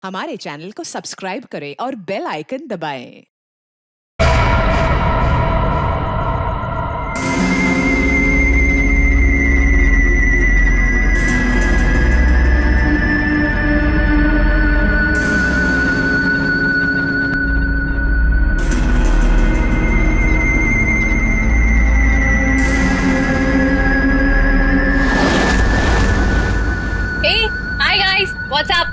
हमारे चैनल को सब्सक्राइब करें और बेल आइकन दबाएं। Hey, hi guys, what's up?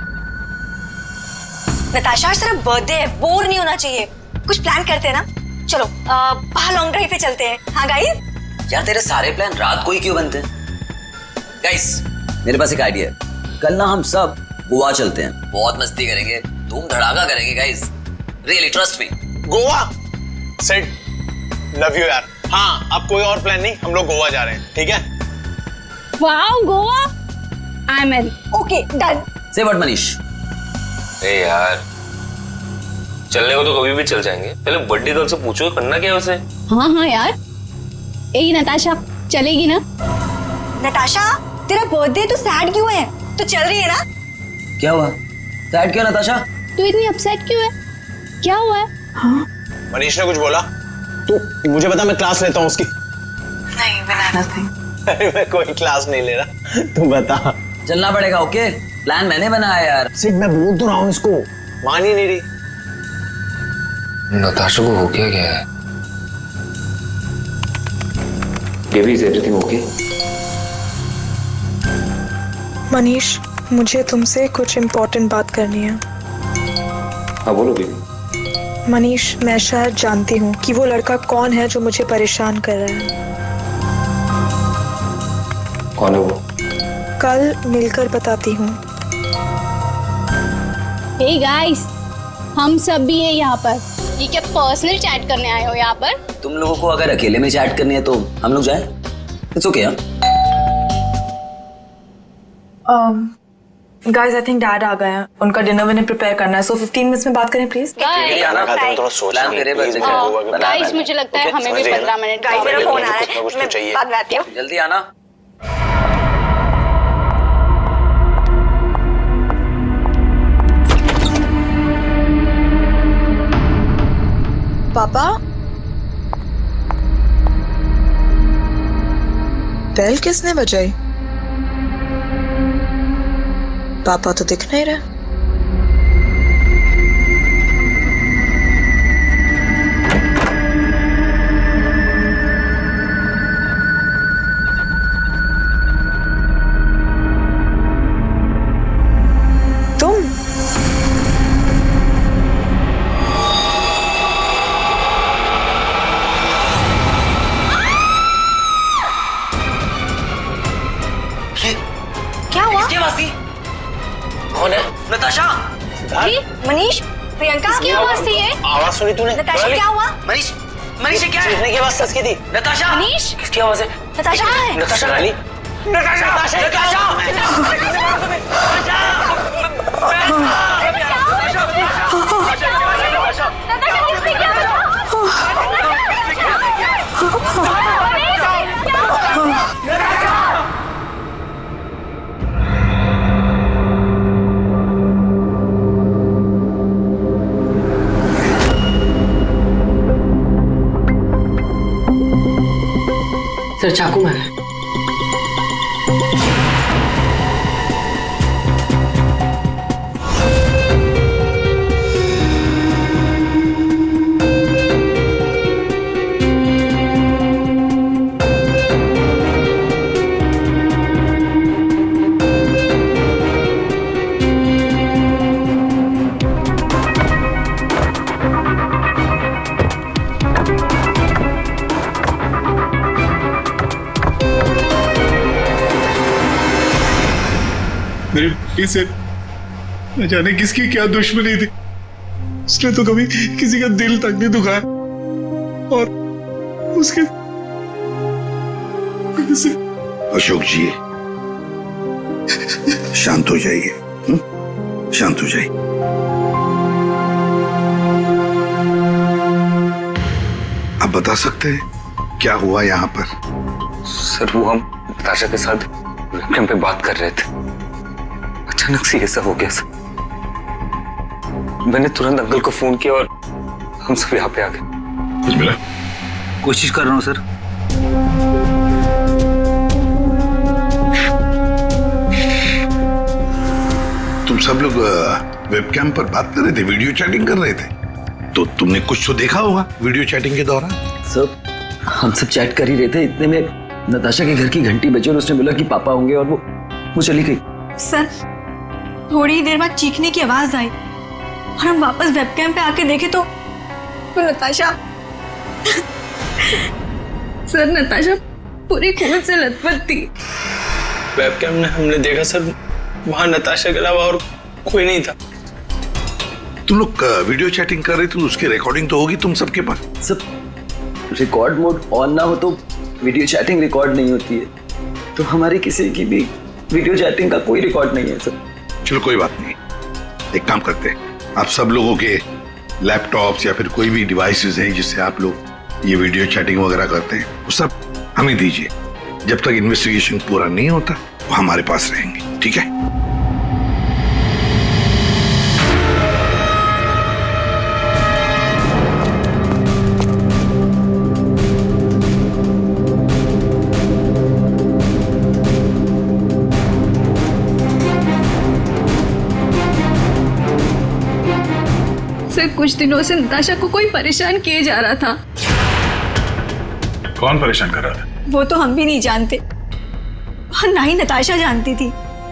Natasha आज तेरा बर्थडे है, बोर नहीं होना चाहिए। कुछ प्लान करते हैं ना। चलो बाहर लॉन्ग ड्राइव पे चलते हैं। हाँ गाइस। यार तेरे सारे प्लान रात को ही क्यों बनते हैं? गाइस मेरे पास एक आइडिया है। कल ना हम सब गोवा चलते हैं, बहुत मस्ती करेंगे, धूम धड़ाका करेंगे guys. Really trust me. Goa set, love you यार। हाँ अब कोई और प्लान नहीं, हम लोग गोवा जा रहे हैं, ठीक है? Wow, Goa? I'm in. Okay done. से व्हाट मनीष? ए यार चलने को तो कभी भी चल जाएंगे, पहले बर्थडे गर्ल से पूछो करना क्या है उसे। हाँ यार। ए नताशा चलेगी ना? नताशा तेरा बर्थडे तो सैड क्यों है? तो चल रही है ना? क्या हुआ? सैड क्यों नताशा? तू इतनी अपसेट क्यों है? क्या हुआ है? मनीष ने कुछ बोला? तू मुझे बता, मैं क्लास लेता हूँ उसकी। नहीं बनाना था। अरे मैं कोई क्लास नहीं ले रहा, तू बता। चलना पड़ेगा। ओके प्लान मैंने बनाया यार। सिर्फ मैं बोल तो रहा हूँ इसको, मान ही नहीं रही। नताशा को हो क्या है? Baby is everything okay? Manish, मुझे तुमसे कुछ इम्पोर्टेंट बात करनी है। हाँ बोलो बेबी। मनीष, मैं शायद जानती हूँ कि वो लड़का कौन है जो मुझे परेशान कर रहा है। कौन है वो? कल मिलकर बताती हूँ। Hey guys, हम सब भी हैं यहाँ पर। ये क्या पर्सनल चैट करने आए हो यहाँ पर? तुम लोगों को अगर अकेले में चैट करनी है तो हम लोग जाए। It's okay. Guys, I think dad आ गए हैं। उनका डिनर विनर प्रिपेयर करना है, सो 15 मिनट्स में बात करें प्लीज। गाइस मुझे लगता है हमें भी 15 मिनट। गाइस मेरा फोन आ रहा है, मैं बाद में आती हूँ। जल्दी आना। पापा, बेल किसने बजाई? पापा तो दिख नहीं रहे। तुम? क्या हुआ? कौन है? नताशा। मनीष, प्रियंका किसकी आवाज थी ये? आवाज सुनी तूने? नताशा क्या हुआ? मनीष, मनीष ये क्या है? सीखने की आवाज सच की थी। नताशा। मनीष? किसकी आवाज है? नताशा कहाँ है? नताशा। रानी? सर चाकू मारा है। मेरे भाई से न जाने किसकी क्या दुश्मनी थी। उसने तो कभी किसी का दिल तक नहीं दुखाया और उसके से... अशोक जी शांत हो जाइए, शांत हो जाइए। आप बता सकते हैं क्या हुआ यहाँ पर? सर वो हम नताशा के साथ वेबकैम पे बात कर रहे थे, अचानक से ये सब हो गया सर। मैंने तुरंत अंकल को फोन किया और हम सब यहाँ पे आ गए। कुछ मिला? कोशिश कर रहा हूँ सर। तुम सब लोग वेबकैम पर बात कर रहे थे, वीडियो चैटिंग कर रहे थे, तो तुमने कुछ तो देखा होगा वीडियो चैटिंग के दौरान। सर हम सब चैट कर ही रहे थे, इतने में नताशा के घर की घंटी बजी और उसने बोला कि पापा होंगे और वो चली गई। सर थोड़ी ही देर बाद चीखने की आवाज आई और हम वापस वेबकैम पे आके देखे तो नताशा सर नताशा पूरी खून से लथपथ थी। वेबकैम में हमने देखा सर, वहां नताशा के अलावा और कोई नहीं था। तुम लोग वीडियो चैटिंग कर रहे थे तो उसकी रिकॉर्डिंग तो होगी तुम सबके पास। सब रिकॉर्ड मोड ऑन ना हो तो वीडियो चैटिंग रिकॉर्ड नहीं होती है, तो हमारी किसी की भी वीडियो चैटिंग का कोई रिकॉर्ड नहीं है सर। चलो कोई बात नहीं, एक काम करते हैं, आप सब लोगों के लैपटॉप्स या फिर कोई भी डिवाइसेस हैं जिससे आप लोग ये वीडियो चैटिंग वगैरह करते हैं, वो सब हमें दीजिए। जब तक इन्वेस्टिगेशन पूरा नहीं होता वो हमारे पास रहेंगे, ठीक है? सर कुछ दिनों से नताशा को कोई परेशान किए जा रहा था। कौन परेशान कर रहा था? वो तो हम भी नहीं जानते और ना ही नताशा जानती थी।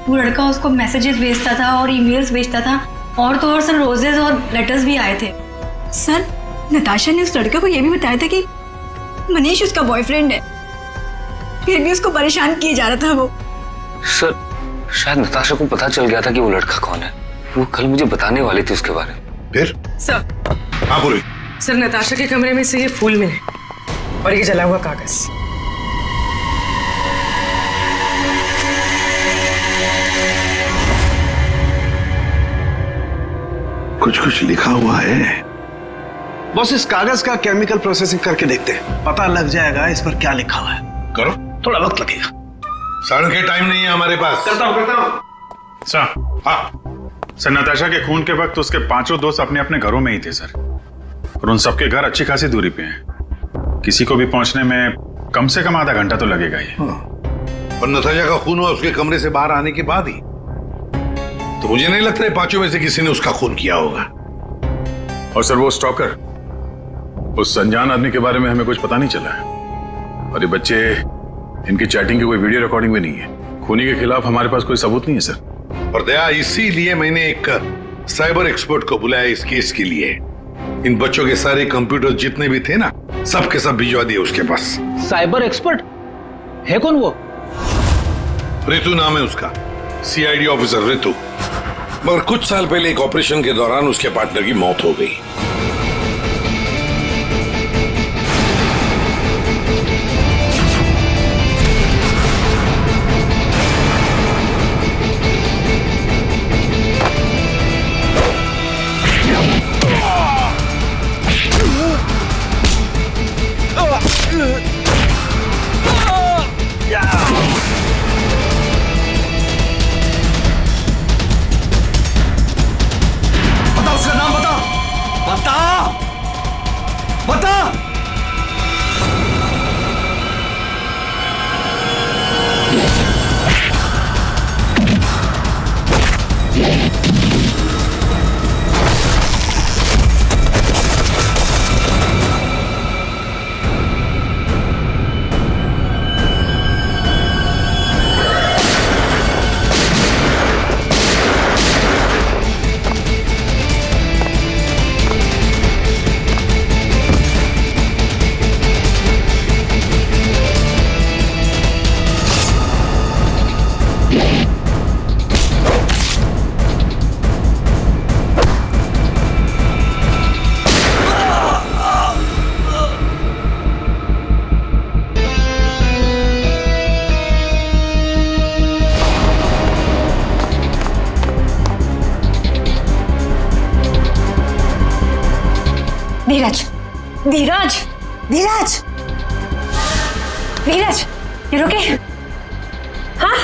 वो लड़का उसको मैसेजेस भेजता था और ईमेल्स भेजता था, और तो और सर रोजेस और लेटर्स भी आए थे। सर नताशा ने उस लड़के को ये भी बताया था कि मनीष उसका बॉयफ्रेंड है, फिर भी उसको परेशान किए जा रहा था वो। सर शायद नताशा को पता चल गया था कि वो लड़का कौन है, वो कल मुझे बताने वाली थी उसके बारे में। फिर सर हाँ बोलिए। सर नताशा के कमरे में से ये फूल मिले और ये जला हुआ कागज। कुछ कुछ लिखा हुआ है। बस इस कागज का केमिकल प्रोसेसिंग करके देखते हैं, पता लग जाएगा इस पर क्या लिखा हुआ है। करो, थोड़ा वक्त लगेगा। सारण के टाइम नहीं है हमारे पास। करता हूँ। सर हाँ सर, नताशा के खून के वक्त उसके पांचों दोस्त अपने अपने घरों में ही थे सर, और उन सबके घर अच्छी खासी दूरी पे हैं। किसी को भी पहुंचने में कम से कम आधा घंटा तो लगेगा ही। और नताशा का खून हुआ उसके कमरे से बाहर आने के बाद ही, तो मुझे नहीं लगता है पांचों में से किसी ने उसका खून किया होगा। और सर वो स्टॉकर, उस अनजान आदमी के बारे में हमें कुछ पता नहीं चला है, और ये बच्चे, इनकी चैटिंग की कोई वीडियो रिकॉर्डिंग भी नहीं है। खूनी के खिलाफ हमारे पास कोई सबूत नहीं है सर। और दया, इसीलिए मैंने एक साइबर एक्सपर्ट को बुलाया इस केस के लिए। इन बच्चों के सारे कंप्यूटर जितने भी थे ना, सब के सब भिजवा दिए उसके पास। साइबर एक्सपर्ट है कौन वो? ऋतु नाम है उसका, सीआईडी ऑफिसर ऋतु। मगर कुछ साल पहले एक ऑपरेशन के दौरान उसके पार्टनर की मौत हो गई। धीरज, धीरज, धीरज, धीरज, यू ओके? हाँ?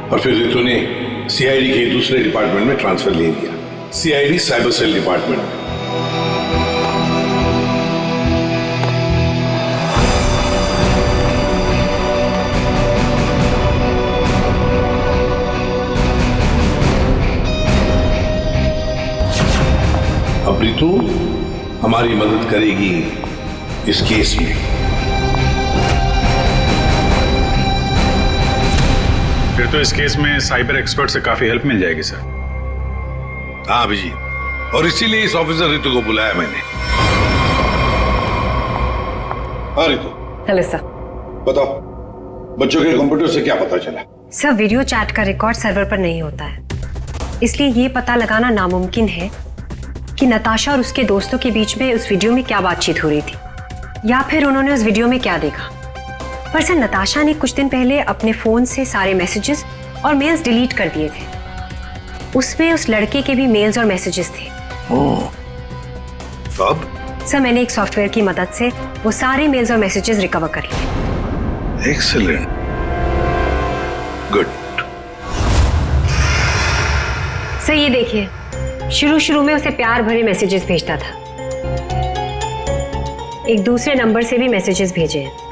और फिर रितु ने सीआईडी के दूसरे डिपार्टमेंट में ट्रांसफर ले लिया, सीआईडी साइबर सेल डिपार्टमेंट में। अब रितु हमारी मदद करेगी इस केस में। फिर तो इस केस में साइबर एक्सपर्ट से काफी हेल्प मिल जाएगी सर। हाँ अभिजीत, और इसीलिए इस ऑफिसर रितु को बुलाया मैंने। हाँ रितु। Hello sir. बताओ, बच्चों के कंप्यूटर से क्या पता चला? सर, वीडियो चैट का रिकॉर्ड सर्वर पर नहीं होता है, इसलिए ये पता लगाना नामुमकिन है कि नताशा और उसके दोस्तों के बीच में उस वीडियो में क्या बातचीत हो रही थी या फिर उन्होंने उस वीडियो में क्या देखा। पर सर, नताशा ने कुछ दिन पहले अपने फोन से सारे मैसेजेस और मेल्स डिलीट कर दिए थे। उसमें उस लड़के के भी मेल्स और मैसेजेस थे। ओह, तब? सर, मैंने एक सॉफ्टवेयर की मदद से वो सारे मेल्स और मैसेजेस रिकवर कर लिए। Excellent, good. सर ये देखिए, शुरू में उसे प्यार भरे मैसेजेस भेजता था। एक दूसरे नंबर से भी मैसेजेस भेजे हैं।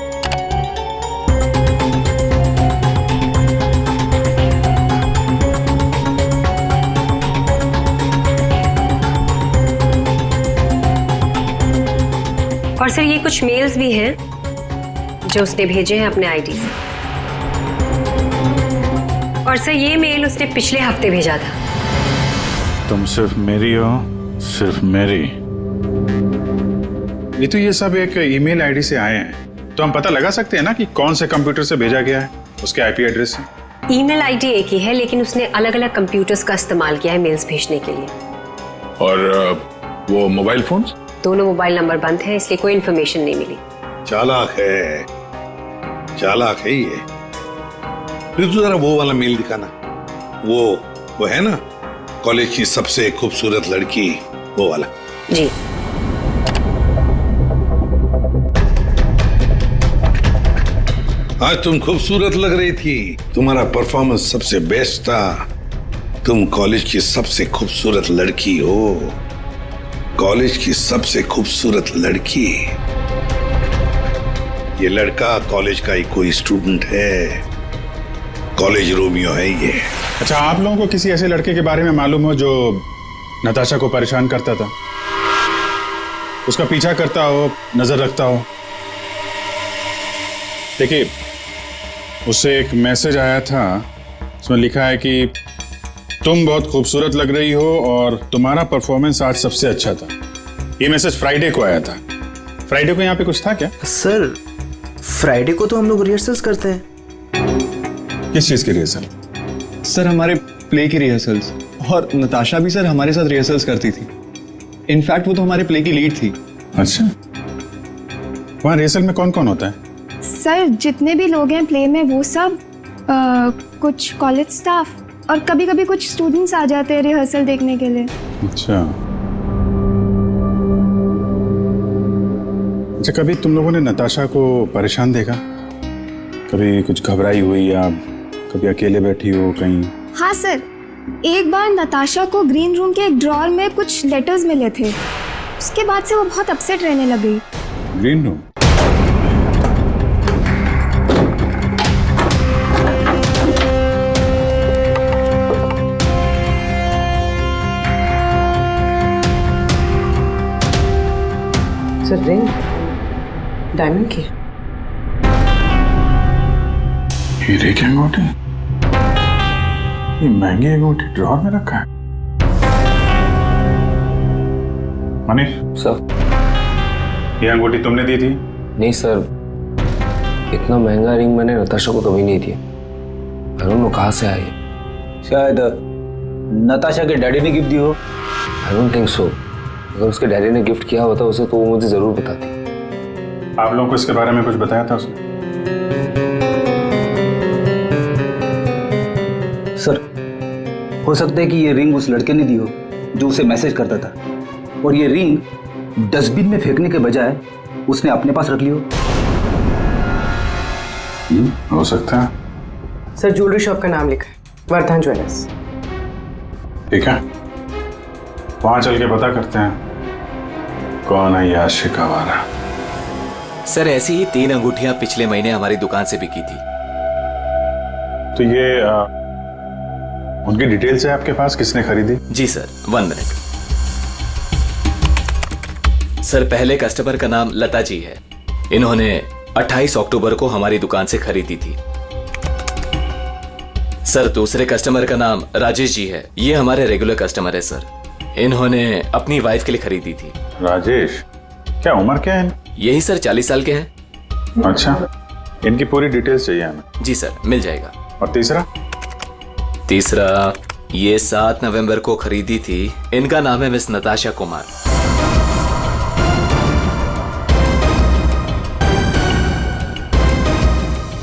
और सर, ये कुछ मेल्स भी हैं जो उसने भेजे हैं अपने आईडी से। और सर, ये मेल उसने पिछले हफ्ते भेजा था। तुम सिर्फ मेरी हो, सिर्फ मेरी। ये तो ये सब एक ईमेल आईडी से आए हैं, तो हम पता लगा सकते हैं ना कि कौन से कंप्यूटर से भेजा गया है, उसके आईपी एड्रेस से। ईमेल आईडी एक ही है, लेकिन उसने अलग अलग कंप्यूटर्स का इस्तेमाल किया है मेल्स भेजने के लिए। और वो मोबाइल फोन्स? दोनों मोबाइल नंबर बंद है, इसलिए कोई इन्फॉर्मेशन नहीं मिली। चालाक है, चालाक है ये। फिर तो जरा वो वाला मेल दिखाना। वो है ना, कॉलेज की सबसे खूबसूरत लड़की, वो वाला। जी। आज तुम खूबसूरत लग रही थी, तुम्हारा परफॉर्मेंस सबसे बेस्ट था। तुम कॉलेज की सबसे खूबसूरत लड़की हो, कॉलेज की सबसे खूबसूरत लड़की। ये लड़का कॉलेज का ही कोई स्टूडेंट है, कॉलेज रोमियो है ये। अच्छा, आप लोगों को किसी ऐसे लड़के के बारे में मालूम हो जो नताशा को परेशान करता था, उसका पीछा करता हो, नजर रखता हो? देखिए, उससे एक मैसेज आया था, उसमें लिखा है कि तुम बहुत खूबसूरत लग रही हो और तुम्हारा परफॉर्मेंस आज सबसे अच्छा था। ये मैसेज फ्राइडे को आया था। फ्राइडे को यहाँ पे कुछ था क्या? सर, फ्राइडे को तो हम लोग रिहर्सल्स करते हैं। किस चीज की रिहर्सल? सर, हमारे प्ले की रिहर्सल्स। और नताशा भी सर हमारे साथ रिहर्सल्स करती थी। इनफैक्ट वो तो हमारे प्ले की लीड थी। अच्छा, वहाँ रिहर्सल में कौन कौन होता है? सर, जितने भी लोग हैं प्ले में, वो सब कुछ कॉलेज स्टाफ और कभी कभी कुछ स्टूडेंट्स आ जाते हैं रिहर्सल देखने के लिए। अच्छा, कभी तुम लोगों ने नताशा को परेशान देखा? कभी कुछ घबराई हुई या कभी अकेले बैठी हो कहीं? हाँ सर, एक बार नताशा को ग्रीन रूम के एक ड्रॉअर में कुछ लेटर्स मिले थे। उसके बाद से वो बहुत अपसेट रहने लगी। Green room? Sir, ring diamond की। हीरे की अंगूठी? ये महंगी अंगूठी ड्रॉअर में रखा है? मनीष सर, ये अंगूठी तुमने दी थी? नहीं सर, इतना महंगा रिंग मैंने नताशा को कभी नहीं दिया। आई डोंट नो कहाँ से आई। शायद नताशा के डैडी ने गिफ्ट दी हो। I don't think so. अगर उसके डैडी ने गिफ्ट किया होता उसे तो वो मुझे जरूर बताती। आप लोगों को इसके बारे में कुछ बताया था उसने? सर, हो सकता है कि ये रिंग उस लड़के ने दी हो जो उसे मैसेज करता था, और ये रिंग डस्टबिन में फेंकने के बजाय उसने अपने पास रख ली हो। हो सकता है। सर, ज्वेलरी शॉप का नाम लिखा है। वर्धन ज्वेलर्स। ठीक है, वहां चल के पता करते हैं कौन है ये आशिक आवारा। सर ऐसी ही 3 अंगूठियां पिछले महीने हमारी दुकान से बिकी थी। तो ये उनकी डिटेल्स है आपके पास, किसने खरीदी? जी सर, 1 मिनट। सर पहले कस्टमर का नाम लता जी है। इन्होंने 28 अक्टूबर को हमारी दुकान से खरीदी थी। सर दूसरे कस्टमर का नाम राजेश जी है। ये हमारे रेगुलर कस्टमर है सर। इन्होंने अपनी वाइफ के लिए खरीदी थी। राजेश, क्या उम्र क्या है? यही सर 40 साल के हैं। अच्छा, इनकी पूरी डिटेल्स चाहिए हमें। जी सर, मिल जाएगा। और तीसरा? तीसरा ये 7 नवंबर को खरीदी थी। इनका नाम है मिस नताशा कुमार।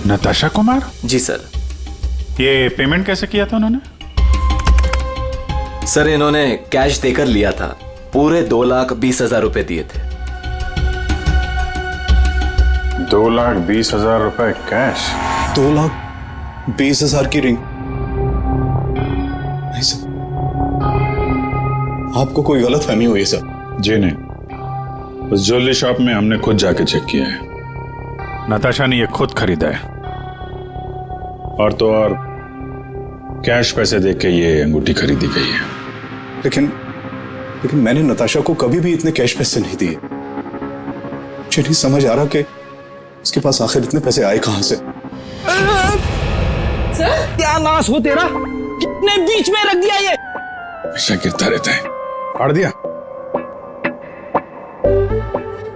नताशा कुमार? जी सर। ये पेमेंट कैसे किया था उन्होंने? सर इन्होंने कैश देकर लिया था। पूरे 2,20,000 रुपए दिए थे। 2,20,000 रुपए कैश? 2,20,000 की रिंग? नहीं सर, आपको कोई गलत फहमी हुई है सर। जी नहीं, उस ज्वेलरी शॉप में हमने खुद जाके चेक किया है। नताशा ने ये खुद खरीदा है, और तो और कैश पैसे देके के ये अंगूठी खरीदी गई है। लेकिन मैंने नताशा को कभी भी इतने कैश पैसे नहीं दिए। मुझे नहीं समझ आ रहा कि उसके पास आखिर इतने पैसे आए कहां से। सर क्या नाश हो तेरा, कितने बीच में रख दिया ये। ऐसा गिरता रहता है, फाड़ दिया।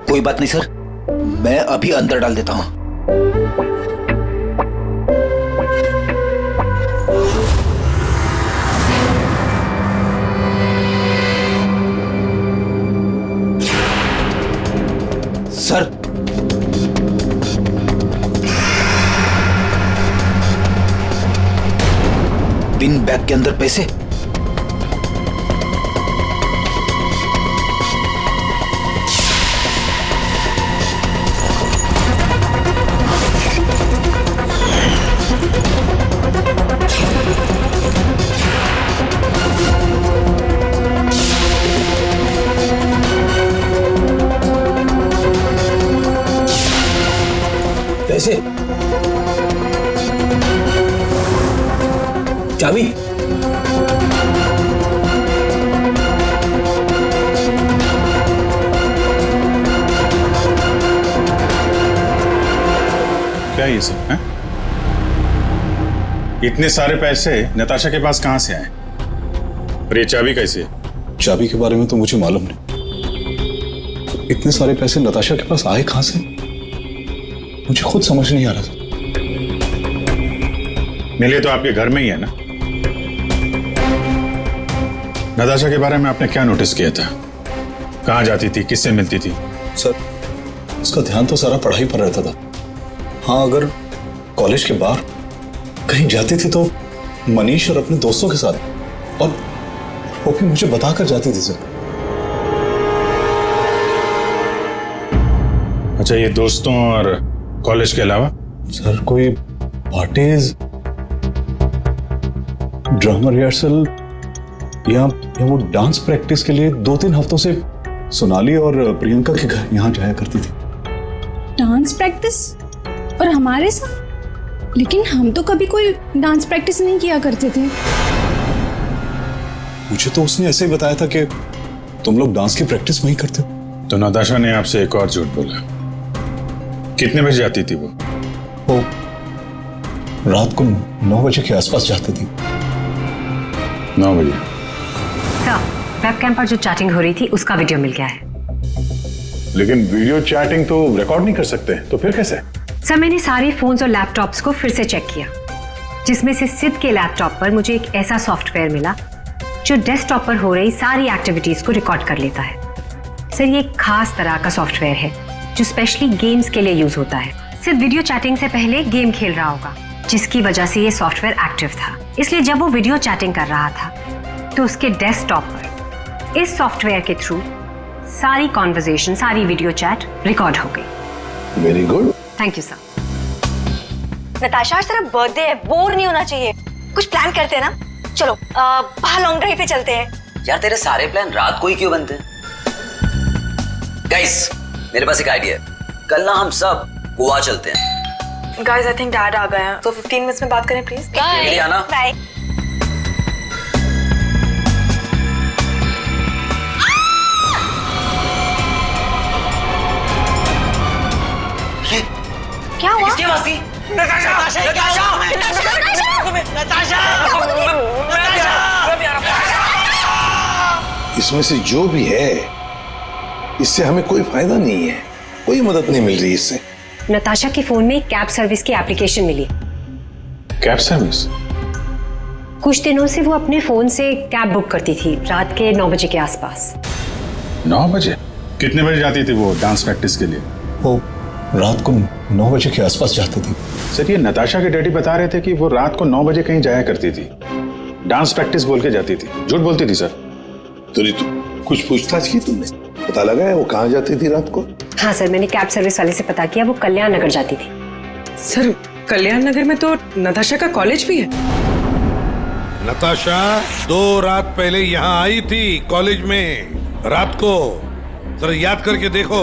कोई बात नहीं सर, मैं अभी अंदर डाल देता हूं। सर पिन बैग के अंदर पैसे। पैसे, चाबी। क्या ये सब है? इतने सारे पैसे नताशा के पास कहां से आए? और ये चाबी कैसे है? चाबी के बारे में तो मुझे मालूम नहीं। इतने सारे पैसे नताशा के पास आए कहां से, मुझे खुद समझ नहीं आ रहा था। मिले तो आपके घर में ही है ना? नताशा के बारे में आपने क्या नोटिस किया था? कहां जाती थी, किससे मिलती थी? सर उसका ध्यान तो सारा पढ़ाई पर रहता था। हाँ, अगर कॉलेज के बाहर कहीं जाती थी तो मनीष और अपने दोस्तों के साथ, और वो भी मुझे बताकर जाती थी सर। अच्छा, ये दोस्तों और कॉलेज के अलावा? सर कोई पार्टीज, ड्रामा रिहर्सल या वो डांस प्रैक्टिस के लिए 2-3 हफ्तों से सोनाली और प्रियंका के घर यहाँ जाया करती थी। डांस प्रैक्टिस और हमारे साथ? लेकिन हम तो कभी कोई डांस प्रैक्टिस नहीं किया करते थे। मुझे तो उसने ऐसे ही बताया था कि तुम लोग डांस की प्रैक्टिस वहीं करते हो। तो नताशा ने आपसे एक और झूठ बोला। कितने बजे जाती थी वो? रात को 9 बजे के आसपास जाती थी। 9 बजे? वेबकैम पर जो चैटिंग हो रही थी उसका वीडियो मिल गया है। लेकिन वीडियो चैटिंग तो रिकॉर्ड नहीं कर सकते, तो फिर कैसे? सर मैंने सारे फोन्स और लैपटॉप्स को फिर से चेक किया, जिसमें से सिद्ध के लैपटॉप पर मुझे एक ऐसा सॉफ्टवेयर मिला जो डेस्कटॉप पर हो रही सारी एक्टिविटीज को रिकॉर्ड कर लेता है। सर ये एक खास तरह का सॉफ्टवेयर है जो स्पेशली गेम्स के लिए यूज होता है। सिर्फ वीडियो चैटिंग से पहले गेम खेल रहा होगा, जिसकी वजह से ये सॉफ्टवेयर एक्टिव था। इसलिए जब वो वीडियो चैटिंग कर रहा था तो उसके डेस्कटॉप पर इस सॉफ्टवेयर के थ्रू सारी कॉन्वर्सेशन, सारी वीडियो चैट रिकॉर्ड हो गई। Very good, thank you sir. Natasha आज तेरा बर्थडे है, बोर नहीं होना चाहिए। कुछ प्लान करते हैं ना। चलो बाहर लॉन्ग ड्राइव पे चलते हैं। यार तेरे सारे प्लान रात को ही क्यों बनते हैं? गाइस मेरे पास एक आइडिया है, कल ना हम सब गोवा चलते हैं। गाइस आई थिंक डैड आ गए हैं, तो 15 मिनट्स में बात करें प्लीज। बाय आना। बाय। क्या हुआ? किसकी आवाज थी? इसमें से जो भी है इससे हमें कोई फायदा नहीं है, कोई मदद नहीं मिल रही इससे। नताशा के फोन में कैब सर्विस की एप्लीकेशन मिली। Cab service? कुछ दिनों से वो अपने फोन से कैब बुक करती थी रात के 9 बजे के आसपास। 9 बजे? कितने बजे जाती थी वो डांस प्रैक्टिस के लिए? वो रात को 9 बजे के आसपास जाती थी। सर ये नताशा के डैडी बता रहे थे कि वो रात को 9 बजे कहीं जाया करती थी, डांस प्रैक्टिस बोल के जाती थी। झूठ बोलती थी सर? तो कुछ पूछताछ की तुमने? पता लगा है वो कहाँ जाती थी रात को? हाँ सर, मैंने कैब सर्विस वाले से पता किया, वो कल्याण नगर जाती थी। सर कल्याण नगर में तो नताशा का कॉलेज भी है। नताशा 2 रात पहले यहाँ आई थी कॉलेज में रात को, जरा याद करके देखो।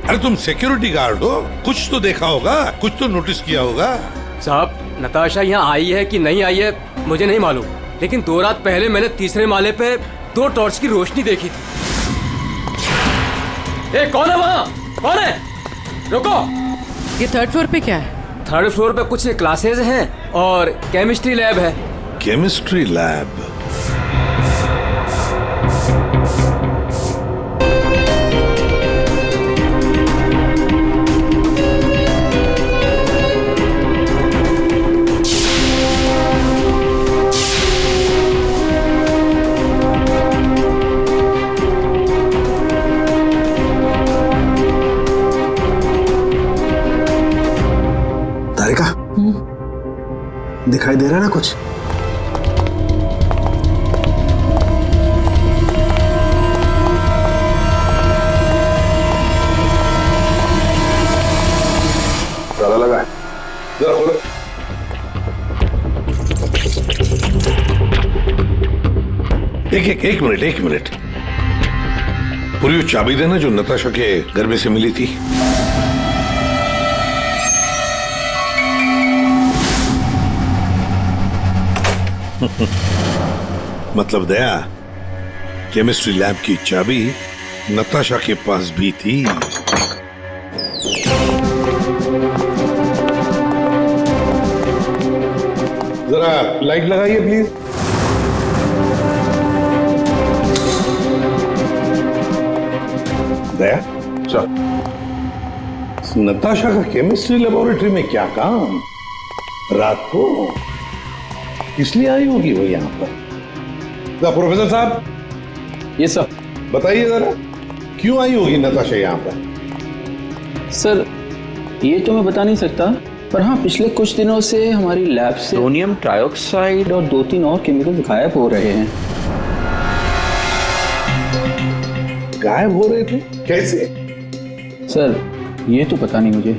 अरे तुम सिक्योरिटी गार्ड हो, कुछ तो देखा होगा, कुछ तो नोटिस किया होगा। साहब नताशा यहाँ आई है कि नहीं आई है मुझे नहीं मालूम, लेकिन 2 रात पहले मैंने तीसरे माले पे 2 टॉर्च की रोशनी देखी थी। ए, कौन है वहाँ? कौन है? रुको। ये 3rd फ्लोर पे क्या है? 3rd फ्लोर पे कुछ क्लासेज हैं और केमिस्ट्री लैब है। Chemistry lab? तारिका, दिखाई दे रहा है ना कुछ? ताला लगा है, जरा खोलो। एक मिनट। पूरी वो चाबी देना जो नताशा के घर में से मिली थी। मतलब दया, केमिस्ट्री लैब की चाबी नताशा के पास भी थी। जरा लाइट लगाइए प्लीज। दया सर, नताशा का केमिस्ट्री लेबोरेटरी में क्या काम रात को? इसलिए आई होगी वो यहाँ पर। प्रोफेसर साहब। ये सर बताइए जरा, क्यों आई होगी नताशा यहाँ पर? सर ये तो मैं बता नहीं सकता, पर हाँ पिछले कुछ दिनों से हमारी लैब से सोडियम ट्राइऑक्साइड और 2-3 और केमिकल्स गायब हो रहे हैं। गायब हो रहे थे? कैसे? सर ये तो पता नहीं मुझे।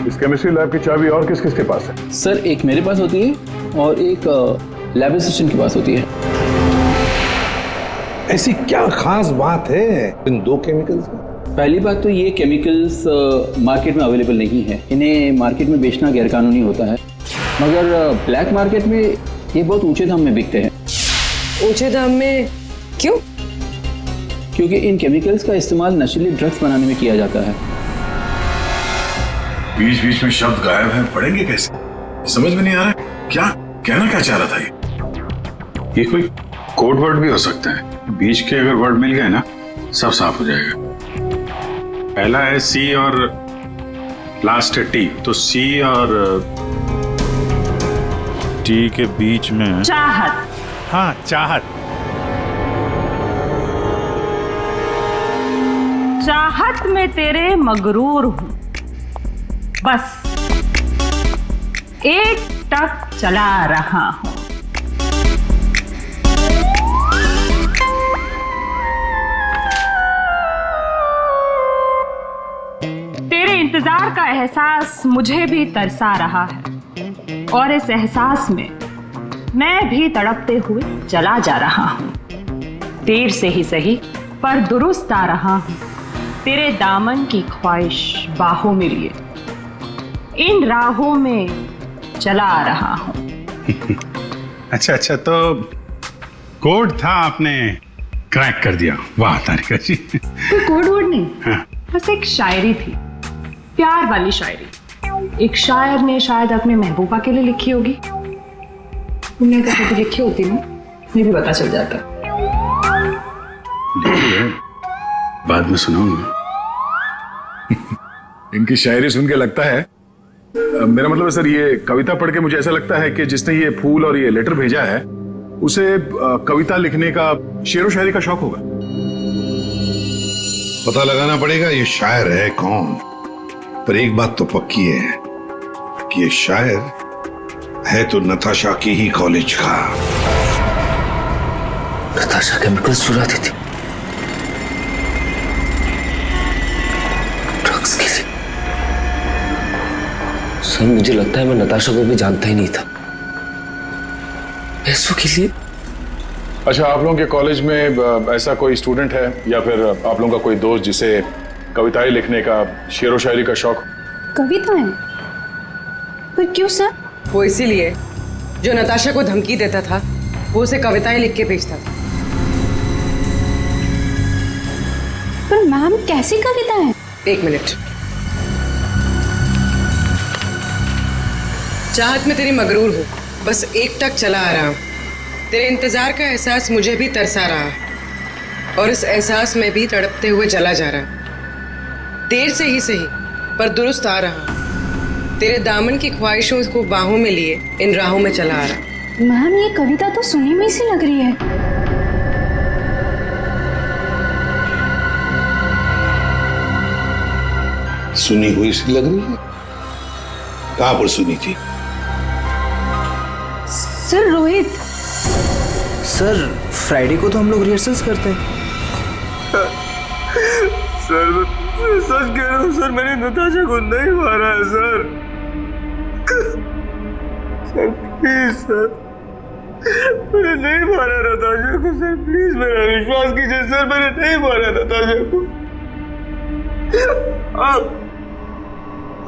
इस केमिस्ट्री लैब की चाबी और किस किस के पास है? सर एक मेरे पास होती है और एक लैब असिस्टेंट के पास होती है। ऐसी क्या खास बात है इन 2 केमिकल्स में? पहली बात तो ये केमिकल्स मार्केट में अवेलेबल नहीं है, इन्हें मार्केट में बेचना गैरकानूनी होता है, मगर ब्लैक मार्केट में ये बहुत ऊंचे दाम में बिकते हैं। ऊंचे दाम में क्यों? क्योंकि इन केमिकल्स का इस्तेमाल नशीली ड्रग्स बनाने में किया जाता है। बीच बीच में शब्द गायब हैं, पढ़ेंगे कैसे? समझ में नहीं आ रहा क्या कहना क्या चाह रहा था ये कोई कोड वर्ड भी हो सकता है। बीच के अगर वर्ड मिल गए ना सब साफ हो जाएगा। पहला है सी और लास्ट है टी, तो सी और टी के बीच में चाहत। हाँ चाहत। चाहत में तेरे मगरूर हूं, बस एक टक चला रहा हूं। तेरे इंतजार का एहसास मुझे भी तरसा रहा है। और इस एहसास में मैं भी तड़पते हुए चला जा रहा हूँ। देर से ही सही पर दुरुस्त आ रहा हूँ, तेरे दामन की ख्वाहिश बाहों में लिए इन राहों में चला आ रहा हूँ। अच्छा अच्छा, तो कोड था, आपने क्रैक कर दिया। वाह तारिका जी। कोई कोड वर्ड नहीं, हाँ। बस एक शायरी थी, प्यार वाली शायरी। एक शायर ने शायद अपने महबूबा के लिए लिखी होगी। तुमने अगर कभी लिखी होती ना, मुझे भी पता चल जाता। बाद में सुनाऊंगा। इनकी शायरी सुन के लगता है, मेरा मतलब है सर, ये कविता पढ़ के मुझे ऐसा लगता है कि जिसने ये फूल और ये लेटर भेजा है उसे कविता लिखने का, शेरो शायरी का शौक होगा। पता लगाना पड़ेगा ये शायर है कौन, पर एक बात तो पक्की है कि ये शायर है तो नताशा के ही कॉलेज का। नताशा केमिकल्स चुराती थी ड्रग्स के लिए। सर मुझे लगता है मैं नताशा को भी जानता ही नहीं था। पैसों के लिए। अच्छा, आप लोगों के कॉलेज में ऐसा कोई स्टूडेंट है या फिर आप लोगों का कोई दोस्त जिसे कविताएं लिखने का, शेरो शायरी का शौक? कविताएं? पर क्यों सर? वो इसीलिए जो नताशा को धमकी देता था, वो उसे कविताएं लिख के भेजता था। पर मैम कैसी कविताएं? एक मिनट। चाहत में तेरी मगरूर हो, बस एक टक चला आ रहा हूं। तेरे इंतजार का एहसास मुझे भी तरसा रहा, और इस एहसास में भी तड़पते हुए जला जा रहा। देर से ही सही पर दुरुस्त आ रहा। तेरे दामन की ख्वाहिशों को बाहों में लिए इन राहों में चला आ रहा। मैम ये कविता तो सुनी हुई सी लग रही है। सुनी हुई सी लग रही है? कहां पर सुनी थी? सर रोहित। सर फ्राइडे को तो हम लोग रिहर्सल्स करते हैं। सर सच कह रहा हूँ सर, मैंने नताशा को नहीं मारा है सर। सर प्लीज सर, मैंने नहीं मारा नताशा को सर, प्लीज मेरा विश्वास कीजिए सर, मैंने नहीं मारा नताशा को।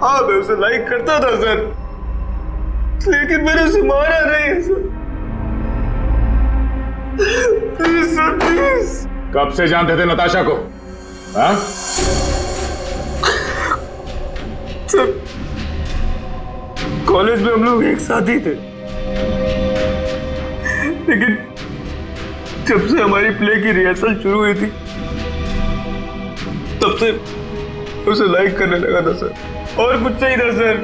हाँ मैं उसे लाइक करता था सर, लेकिन मैंने उसे मारा नहीं है सर। Please sir please. कब से जानते थे नताशा को? हाँ? सर कॉलेज में हम लोग एक साथ ही थे, लेकिन जब से हमारी प्ले की रिहर्सल शुरू हुई थी तब से उसे लाइक करने लगा था सर, और कुछ नहीं था सर।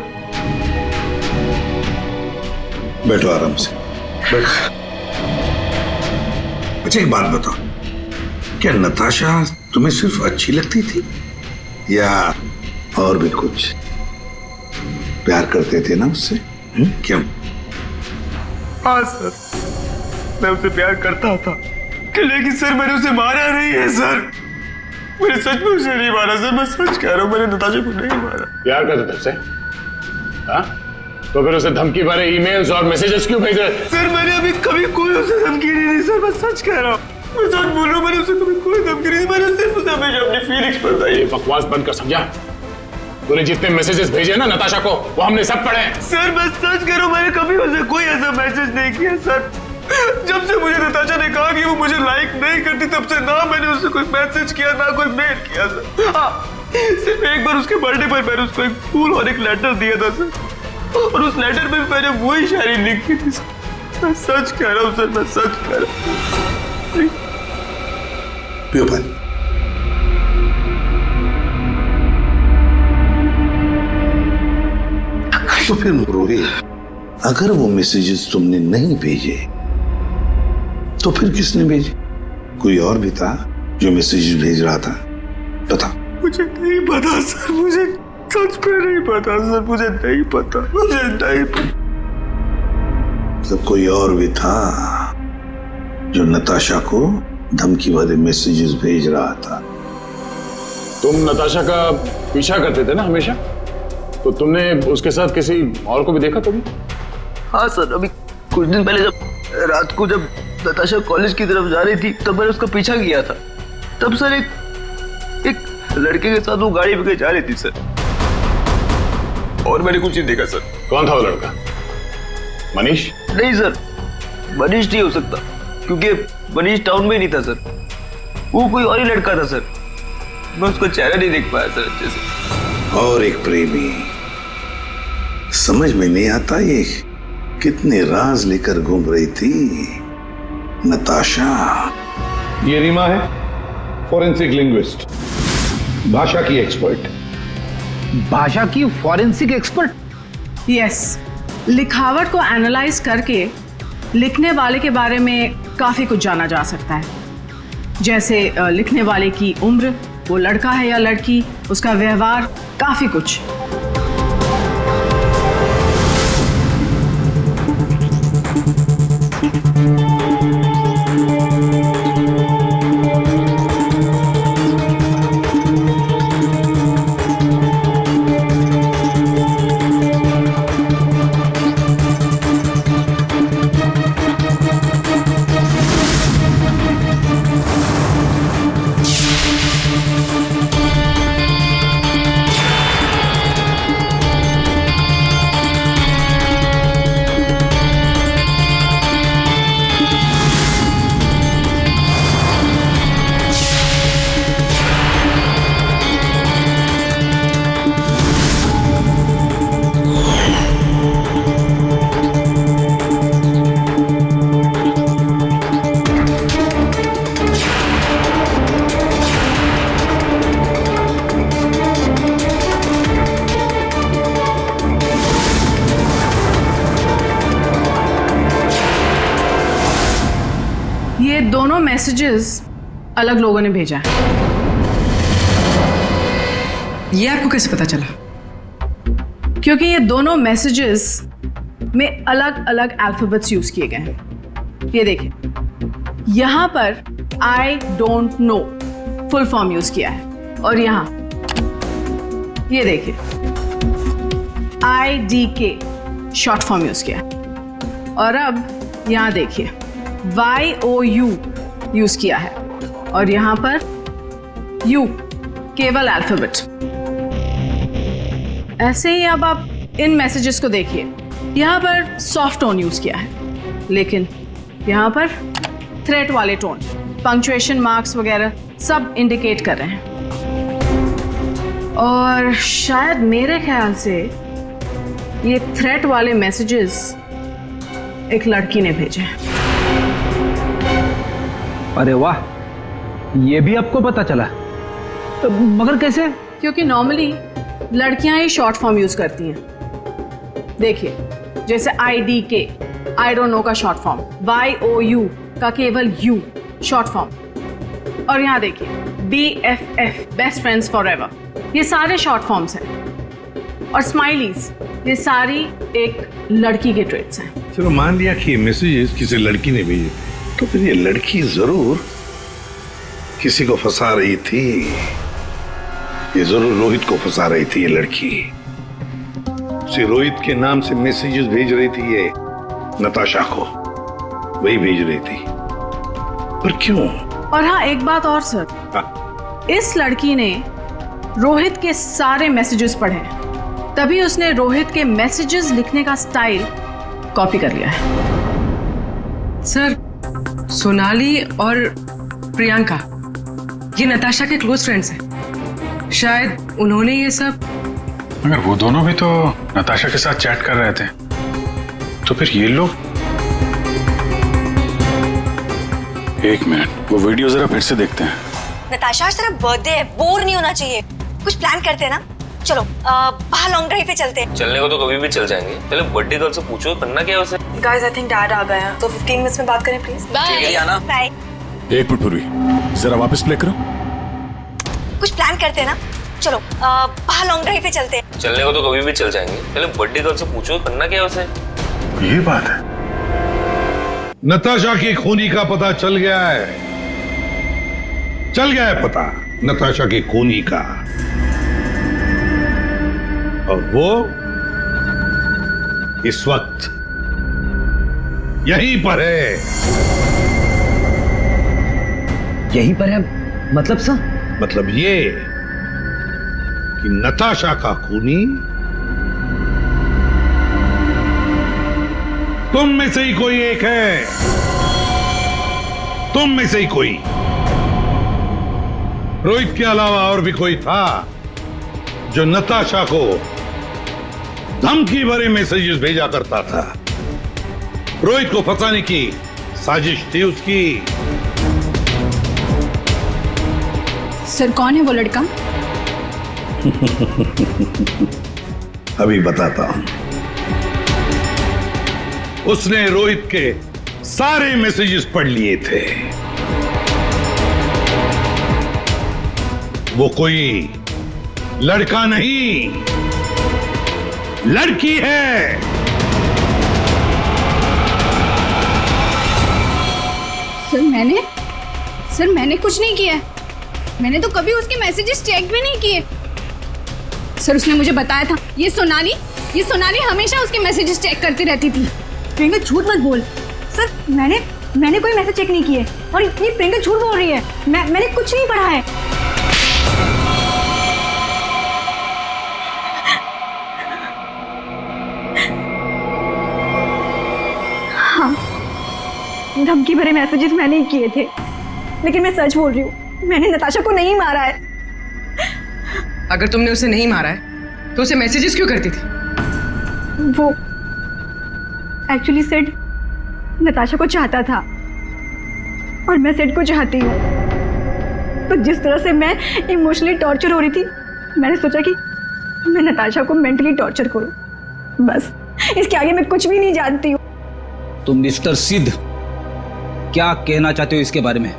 बैठो आराम से, बैठो। अच्छा एक बात बताओ, क्या नताशा तुम्हें सिर्फ अच्छी लगती थी या और भी कुछ? प्यार करते थे ना उससे? क्यों? हाँ सर, मैं उसे प्यार करता था, लेकिन सर मैंने उसे मारा नहीं है सर। मैंने सच में उसे नहीं मारा सर, मैं सच कह रहा हूँ, मैंने नताशा को नहीं मारा। प्यार करते थे उससे? हाँ? तो फिर उसे धमकी भरे ईमेल्स और मैसेजेस क्यों भेज रहे? सर मैंने अभी कभी कोई उसे धमकी नहीं दी सर, मैं सच कह रहा हूँ, मैं सच बोल रहा हूँ, मैंने उसे कभी कोई धमकी नहीं दी, मैंने सिर्फ उसे हमेशा अपनी फीलिंग्स बताई। बकवास बंद कर, समझा? तूने जितने मैसेजेस भेजे ना नताशा को, वो हमने सब पढ़े हैं। सर मैं सच कह रहा हूँ, मैंने कभी उसे कोई ऐसा मैसेज नहीं किया सर। जब से मुझे नताशा ने कहा कि वो मुझे लाइक नहीं करती, तब से ना मैंने उससे कोई मैसेज किया ना कोई मेल किया सर। हाँ, सिर्फ एक बार उसके बर्थडे पर मैंने उसको एक फूल और एक लेटर दिया था सर, और उस लेटर में मैंने वही शायरी लिखी थी सर। मैं सच कह रहा हूँ सर, मैं सच कह रहा हूँ। पियो पानी। तो फिर रोहित, अगर वो मैसेजेस तुमने नहीं भेजे तो फिर किसने भेजे? कोई और भी था जो मैसेजेस भेज रहा था? बता। मुझे नहीं पता सर, मुझे सच में नहीं पता सर, मुझे नहीं पता, मुझे नहीं पता। तो कोई और भी था जो नताशा को धमकी भरे मैसेजेस भेज रहा था? तुम नताशा का पीछा करते थे ना हमेशा? तो तुमने उसके साथ किसी और को भी देखा कभी? हाँ सर, अभी कुछ दिन पहले जब रात को जब नताशा कॉलेज की तरफ जा रही थी तब मैंने उसका पीछा किया था। तब सर एक लड़के के साथ वो गाड़ी पे जा रही थी सर, और मैंने कुछ नहीं देखा सर। कौन था वो लड़का? मनीष? नहीं सर, मनीष नहीं हो सकता, क्योंकि मनीष टाउन में ही नहीं था सर, वो कोई और ही लड़का था सर। मैं उसका चेहरा नहीं देख पाया सर अच्छे से। और एक प्रेमी, समझ में नहीं आता ये कितने राज लेकर घूम रही थी नताशा। ये रीमा है, फॉरेंसिक लिंग्विस्ट, भाषा की एक्सपर्ट। भाषा की फॉरेंसिक एक्सपर्ट? यस, लिखावट को एनालाइज करके लिखने वाले के बारे में काफी कुछ जाना जा सकता है, जैसे लिखने वाले की उम्र, वो लड़का है या लड़की, उसका व्यवहार, काफी कुछ। ये दोनों मैसेजेस अलग लोगों ने भेजा है। ये आपको कैसे पता चला? क्योंकि ये दोनों मैसेजेस में अलग अलग अल्फाबेट्स यूज किए गए हैं। ये देखिए, यहां पर I don't know full form use किया है, और यहां ये देखिए IDK शॉर्ट फॉर्म यूज किया है, और अब यहां देखिए YOU यूज किया है, और यहां पर U केवल अल्फाबेट। ऐसे ही अब आप इन मैसेजेस को देखिए, यहां पर सॉफ्ट टोन यूज किया है, लेकिन यहां पर थ्रेट वाले टोन, पंक्चुएशन मार्क्स वगैरह सब इंडिकेट कर रहे हैं। और शायद मेरे ख्याल से ये थ्रेट वाले मैसेजेस एक लड़की ने भेजे हैं। अरे वाह, ये भी आपको पता चला? तो मगर कैसे? क्योंकि नॉर्मली लड़कियां ही शॉर्ट फॉर्म यूज करती हैं। देखिए, जैसे IDK आई डोंट नो का शॉर्ट फॉर्म, YOU का केवल U शॉर्ट फॉर्म, और यहाँ देखिए BFF बेस्ट फ्रेंड्स फॉरएवर, ये सारे शॉर्ट फॉर्म्स हैं। और स्माइलीज, ये सारी एक लड़की के ट्रेट्स हैं। चलो मान लिया कि ये मैसेजेस किसी लड़की ने भेजे थे, तो फिर ये लड़की जरूर किसी को फंसा रही थी। ये जरूर रोहित को फंसा रही थी ये लड़की। उसे रोहित के नाम से मैसेजेस भेज रही थी ये नताशा को, वही भेज रही थी। पर क्यों? और हाँ, एक बात और सर, इस लड़की ने रोहित के सारे मैसेजेस पढ़े, तभी उसने रोहित के मैसेजेस लिखने का स्टाइल कॉपी कर लिया है। सर, सोनाली और प्रियंका ये नताशा के क्लोज फ्रेंड्स हैं, शायद उन्होंने ये सब। मगर वो दोनों भी तो नताशा के साथ चैट कर रहे थे, तो फिर ये लोग। एक मिनट, वो वीडियो जरा फिर से देखते हैं। नताशा, आज तेरा बर्थडे है, बोर नहीं होना चाहिए, कुछ प्लान करते हैं ना। चलो बाहर लॉन्ग ड्राइव पे चलते हैं। चलने को तो कभी भी चल जाएंगे, पहले बर्थडे गर्ल से पूछो करना क्या है उसे। गाइस, आई थिंक डैड आ गए हैं, तो 15 मिनट्स में बात करें प्लीज। Bye bye. एक मिनट पूर्वी, जरा वापस प्ले करो। कुछ प्लान करते हैं ना। चलो बाहर लॉन्ग ड्राइव पे चलते हैं। चलने को तो कभी भी चल जाएंगे, पहले बर्थडे गर्ल से पूछो करना क्या है उसे। ये बात है। नताशा की खूनी का पता चल गया है, चल गया है पता नताशा की खूनी का। और वो इस वक्त यहीं पर है। यहीं पर है मतलब सर? मतलब ये कि नताशा का खूनी तुम में से ही कोई एक है। तुम में से ही कोई। रोहित के अलावा और भी कोई था जो नताशा को धमकी भरे मैसेजेस भेजा करता था। रोहित को फंसाने की साजिश थी उसकी। सर कौन है वो लड़का? अभी बताता हूं। उसने रोहित के सारे मैसेजेस पढ़ लिए थे। वो कोई लड़का नहीं, लड़की है। सर मैंने कुछ नहीं किया। मैंने तो कभी उसके मैसेजेस चेक भी नहीं किए। सर उसने मुझे बताया था ये सोनाली हमेशा उसके मैसेजेस चेक करती रहती थी। प्रियंका झूठ मत बोल। सर मैंने कोई मैसेज चेक नहीं किए और ये प्रियंका झूठ बोल रही है। मैंने कुछ नहीं पढ़ा है। हाँ, धमकी भरे मैसेजेस मैंने ही किए थे, लेकिन मैं सच बोल रही हूँ, मैंने नताशा को नहीं मारा है। अगर तुमने उसे नहीं मारा है तो उसे मैसेजेस क्यों करती थी? वो एक्चुअली सेड नताशा को चाहता था और मैं सेड को चाहती हूँ। तो जिस तरह से मैं इमोशनली टॉर्चर हो रही थी, मैंने सोचा कि मैं नताशा को मेंटली टॉर्चर करूँ। बस इसके आगे मैं कुछ भी नहीं जानती हूँ। तो मिस्टर सिद्ध, क्या कहना चाहते हो इसके बारे में?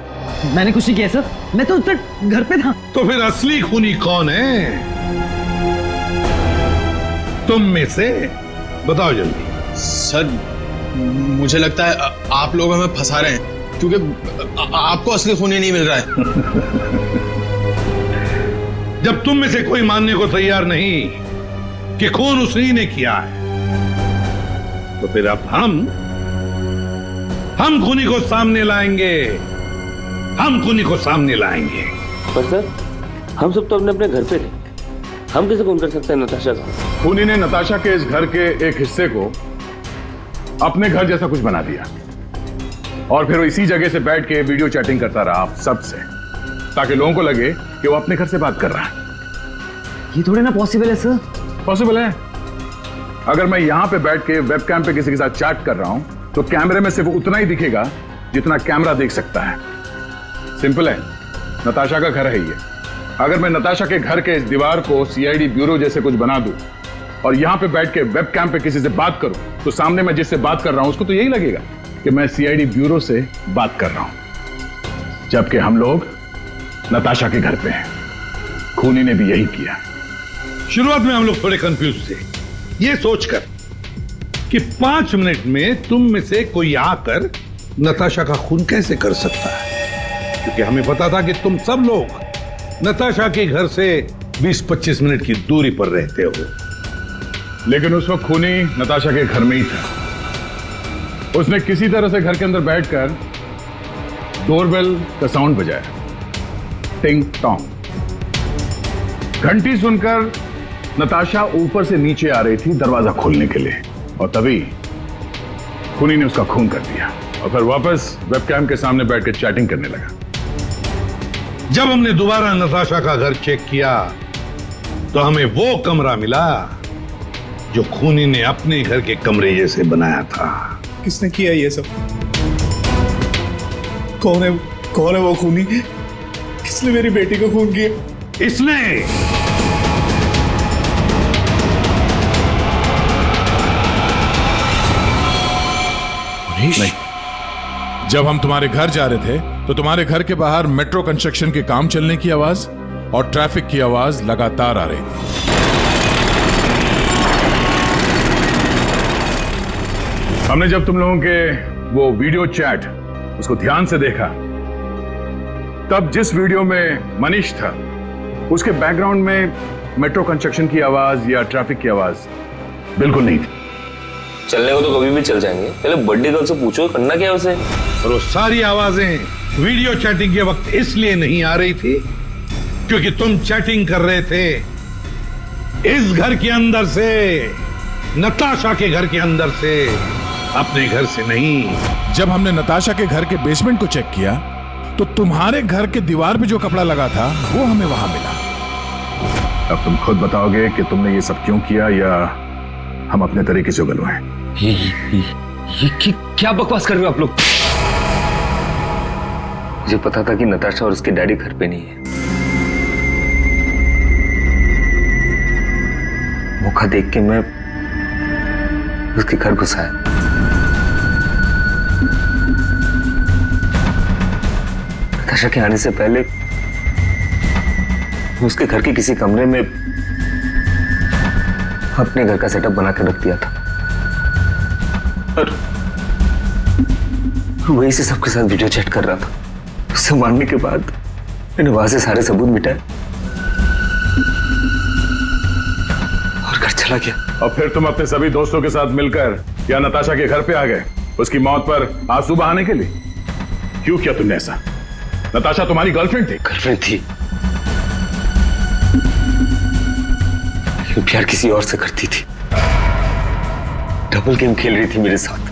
मैंने कुछ नहीं किया सर, मैं तो घर पे था। तो फिर असली खूनी कौन है? तुम में से बताओ जल्दी। सर मुझे लगता है आप लोग हमें फंसा रहे हैं, क्योंकि आपको असली खूनी नहीं मिल रहा है। जब तुम में से कोई मानने को तैयार नहीं कि खून उसी ने किया है, तो फिर अब हम खूनी को सामने लाएंगे। हम खूनी को सामने लाएंगे। पर सर हम सब तो अपने अपने घर पे थे, हम कैसे खून कर सकते हैं नताशा का? खूनी ने नताशा के इस घर के एक हिस्से को अपने घर जैसा कुछ बना दिया और फिर वो इसी जगह से बैठ के वीडियो चैटिंग करता रहा आप सब से, ताकि लोगों को लगे कि वो अपने घर से बात कर रहा है। ये थोड़े ना पॉसिबल है सर। पॉसिबल है। अगर मैं यहां पे बैठ के वेबकैम पे किसी के साथ चैट कर रहा हूं तो कैमरे में सिर्फ उतना ही दिखेगा जितना कैमरा देख सकता है। सिंपल है, नताशा का घर है ये। अगर मैं नताशा के घर के इस दीवार को सीआईडी ब्यूरो जैसे कुछ बना दूं और यहां पे बैठ के वेबकैम पे किसी से बात करूं, तो सामने मैं जिससे बात कर रहा हूं उसको तो यही लगेगा कि मैं सीआईडी ब्यूरो से बात कर रहा हूं, जबकि हम लोग नताशा के घर पे हैं। खूनी ने भी यही किया। शुरुआत में हम लोग थोड़े कंफ्यूज थे, ये सोचकर कि 5 मिनट में तुम में से कोई आकर नताशा का खून कैसे कर सकता है, क्योंकि हमें पता था कि तुम सब लोग नताशा के घर से 20-25 मिनट की दूरी पर रहते हो। लेकिन उस वक्त खूनी नताशा के घर में ही था। उसने किसी तरह से घर के अंदर बैठकर डोरबेल का साउंड बजाया, टिंग टोंग। घंटी सुनकर नताशा ऊपर से नीचे आ रही थी दरवाजा खोलने के लिए, और तभी खूनी ने उसका खून कर दिया और फिर वापस वेबकैम के सामने बैठकर चैटिंग करने लगा। जब हमने दोबारा नताशा का घर चेक किया तो हमें वो कमरा मिला जो खूनी ने अपने घर के कमरे जैसे बनाया था। किसने किया ये सब? कौन है वो खूनी? किसने मेरी बेटी को खून किया? इसने। नहीं। जब हम तुम्हारे घर जा रहे थे तो तुम्हारे घर के बाहर मेट्रो कंस्ट्रक्शन के काम चलने की आवाज और ट्रैफिक की आवाज लगातार आ रही थी। हमने जब तुम लोगों के वो वीडियो चैट उसको ध्यान से देखा, तब जिस वीडियो में मनीष था उसके बैकग्राउंड में मेट्रो कंस्ट्रक्शन की आवाज या ट्रैफिक की आवाज बिल्कुल नहीं थी। चलने को तो कभी भी चल जाएंगे, पहले बर्थडे गर्ल से पूछो करना क्या है उसे। और वो सारी आवाजें वीडियो चैटिंग के वक्त इसलिए नहीं आ रही थी क्योंकि तुम चैटिंग कर रहे थे इस घर के अंदर से, नताशा के घर के अंदर से, अपने घर से नहीं। जब हमने नताशा के घर के बेसमेंट को चेक किया तो तुम्हारे घर के दीवार पे जो कपड़ा लगा था वो हमें वहां मिला। अब तुम खुद बताओगे कि तुमने ये सब क्यों किया या हम अपने तरीके से उगलवाएं। ये क्या बकवास कर रहे हो आप लोग? मुझे पता था कि नताशा और उसके डैडी घर पे नहीं है। मौका देख के मैं उसके घर घुसा है। नताशा के आने से पहले मैं उसके घर के किसी कमरे में अपने घर का सेटअप बना कर रख दिया था और वहीं से सबके साथ वीडियो चैट कर रहा था। उससे मारने के बाद मैंने वहां से सारे सबूत मिटाए और घर चला गया। और फिर तुम अपने सभी दोस्तों के साथ मिलकर या नताशा के घर पे आ गए उसकी मौत पर आंसू बहाने के लिए। क्यों किया तुमने ऐसा? नताशा तुम्हारी गर्लफ्रेंड थी। गर्लफ्रेंड थी, लेकिन प्यार किसी और से करती थी। डबल गेम खेल रही थी मेरे साथ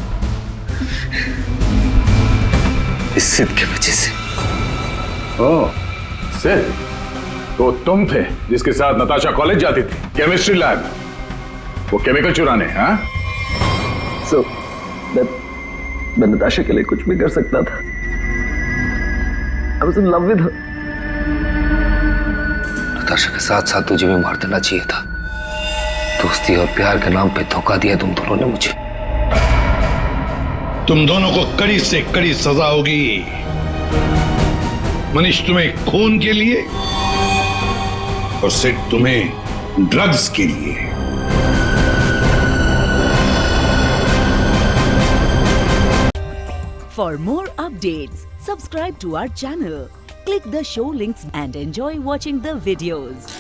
इस सिद्ध की वजह से। ओह, सिद्ध? तो तुम थे जिसके साथ नताशा कॉलेज जाती थी, केमिस्ट्री लैब, वो केमिकल चुराने। हाँ, मैं नताशा के लिए कुछ भी कर सकता था। I was in love with her. Natasha के साथ साथ तुझे भी मार देना चाहिए था। दोस्ती और प्यार के नाम पे धोखा दिया तुम दोनों ने मुझे। तुम दोनों को कड़ी से कड़ी सजा होगी। मनीष तुम्हें खून के लिए और सिड तुम्हें ड्रग्स के लिए। For more updates, subscribe to our channel, click the show links and enjoy watching the videos.